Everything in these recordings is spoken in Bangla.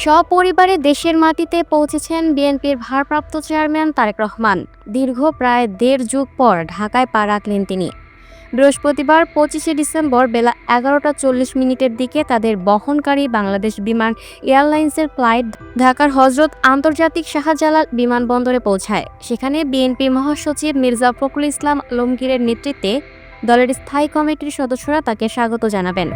সপরিবারে দেশের মাটিতে পৌঁছেছেন বিএনপির ভারপ্রাপ্ত চেয়ারম্যান তারেক রহমান। দীর্ঘ প্রায় ১.৫ যুগ পর ঢাকায় পা রাখলেন তিনি। বৃহস্পতিবার ২৫শে ডিসেম্বর বেলা ১১টা ৪০ মিনিটের দিকে তাদের বহনকারী বাংলাদেশ বিমান এয়ারলাইন্সের ফ্লাইট ঢাকার হজরত আন্তর্জাতিক শাহজালাল বিমানবন্দরে পৌঁছায়। সেখানে বিএনপি মহাসচিব মির্জা ফখরুল ইসলাম আলমগীরের নেতৃত্বে দলের স্থায়ী কমিটির সদস্যরা তাকে স্বাগত জানাবেন।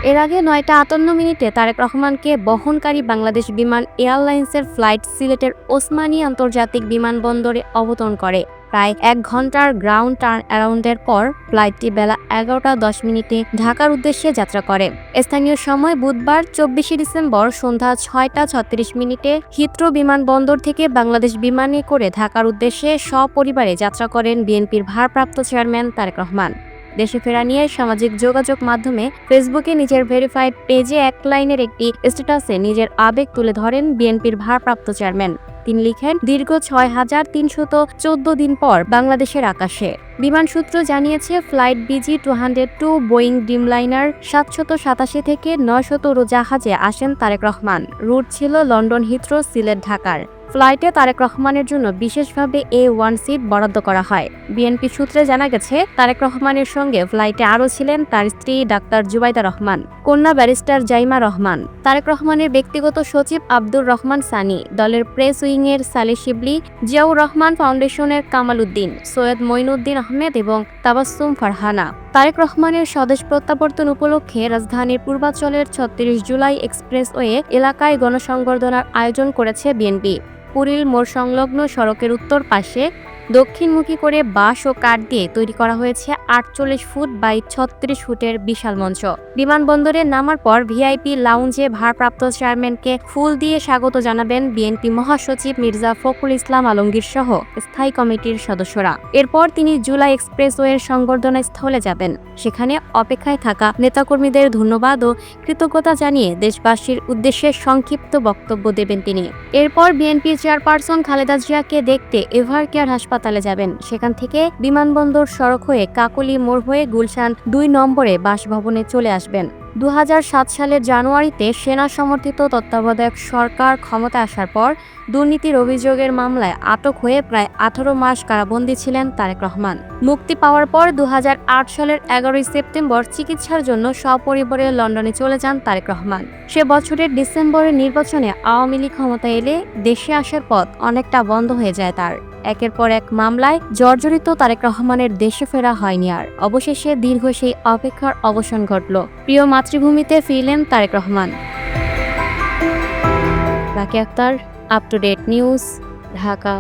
এর আগে ৯টা ৫৮ মিনিটে তারেক রহমানকে বহনকারী বাংলাদেশ বিমান এয়ারলাইন্সের ফ্লাইট সিলেটের ওসমানী আন্তর্জাতিক বিমানবন্দরে অবতরণ করে। প্রায় ১ ঘন্টার গ্রাউন্ড টার্ন অ্যারাউন্ডের পর ফ্লাইটটি বেলা ১১টা ১০ মিনিটে ঢাকার উদ্দেশ্যে যাত্রা করে। স্থানীয় সময় বুধবার ২৪শে ডিসেম্বর সন্ধ্যা ৬টা ৩৬ মিনিটে হিথ্রো বিমানবন্দর থেকে বাংলাদেশ বিমানে করে ঢাকার উদ্দেশ্যে সপরিবারে যাত্রা করেন বিএনপির ভারপ্রাপ্ত চেয়ারম্যান তারেক রহমান। দেশে ফেরা নিয়ে সামাজিক যোগাযোগ মাধ্যমে ফেসবুকে নিজের ভেরিফাইড পেজে এক লাইনের একটি স্ট্যাটাসে নিজের আবেগ তুলে ধরেন বিএনপির ভারপ্রাপ্ত চেয়ারম্যান। তিনি লিখেন, দীর্ঘ ৬,৩১৪ দিন পর বাংলাদেশের আকাশে। বিমান সূত্র জানিয়েছে, ফ্লাইট BG-202 বোয়িং ড্রিমলাইনার ৭৮৭ থেকে ৯০০ জাহাজে আসেন তারেক রহমান। রুট ছিল লন্ডন হিথ্রো সিলেট ঢাকার। ফ্লাইটে তারেক রহমানের জন্য বিশেষভাবে A1 সিট বরাদ্দ করা হয়। বিএনপি সূত্রে জানা গেছে, তারেক রহমানের সঙ্গে ফ্লাইটে আরও ছিলেন তার স্ত্রী ডাক্তার জুবাইদা রহমান, কন্যা ব্যারিস্টার জাইমা রহমান, তারেক রহমানের ব্যক্তিগত সচিব আব্দুর রহমান সানি, দলের প্রেস উইংয়ের সালেহ শিবলি, জিয়াউর রহমান ফাউন্ডেশনের কামাল উদ্দিন, সৈয়দ মঈনুদ্দিন আহমেদ এবং তাবাসসুম ফারহানা। তারেক রহমানের স্বদেশ প্রত্যাবর্তন উপলক্ষে রাজধানীর পূর্বাঞ্চলের ৩৬ জুলাই এক্সপ্রেসওয়ে এলাকায় গণসংবর্ধনার আয়োজন করেছে বিএনপি। পুরীর মোড় সংলগ্ন সড়কের উত্তর পাশে দক্ষিণমুখী করে বাঁশ ও কাঠ দিয়ে তৈরি করা হয়েছে ৪৮ ফুট বাই ৩৬ ফুটের বিশাল মঞ্চ। বিমানবন্দরে নামার পর ভিআইপি লাউঞ্জে ভারপ্রাপ্ত চেয়ারম্যানকে ফুল দিয়ে স্বাগত জানাবেন বিএনপি মহাসচিব মির্জা ফখরুল ইসলাম আলমগীর সহ স্থায়ী কমিটির সদস্যরা। এরপর তিনি জুলাই এক্সপ্রেসওয়ের সংবর্ধনা স্থলে যাবেন। সেখানে অপেক্ষায় থাকা নেতাকর্মীদের ধন্যবাদ ও কৃতজ্ঞতা জানিয়ে দেশবাসীর উদ্দেশ্যে সংক্ষিপ্ত বক্তব্য দেবেন তিনি। এরপর বিএনপি চেয়ারপারসন খালেদা জিয়াকে দেখতে এভারকেয়ার হাসপাতালে যাবেন। সেখান থেকে বিমানবন্দর সড়ক হয়ে কাকলী মোড় হয়ে গুলশান ২ নম্বরে বাসভবনে চলে আসবেন। ২০০৭ সালের জানুয়ারিতে সেনা সমর্থিত তত্ত্বাবধায়ক সরকার ক্ষমতায় আসার পর দুর্নীতির অভিযোগের মামলায় আটক হয়ে প্রায় ১৮ মাস কারাবন্দী ছিলেন তারেক রহমান। মুক্তি পাওয়ার পর ২০০৮ সালের ১১ই সেপ্টেম্বর চিকিৎসার জন্য সপরিবারে লন্ডনে চলে যান তারেক রহমান। সে বছরের ডিসেম্বরের নির্বাচনে আওয়ামী লীগ ক্ষমতায় এলে দেশে আসার পথ অনেকটা বন্ধ হয়ে যায় তার। একের পর এক মামলায় জর্জরিত তারেক রহমানের দেশে ফেরা হয়নি আর। অবশেষে দীর্ঘ সেই অপেক্ষার অবসান ঘটল। প্রিয় মাতৃভূমিতে ফিরলেন Tarek Rahman. Raki Akter, up to date news, Dhaka.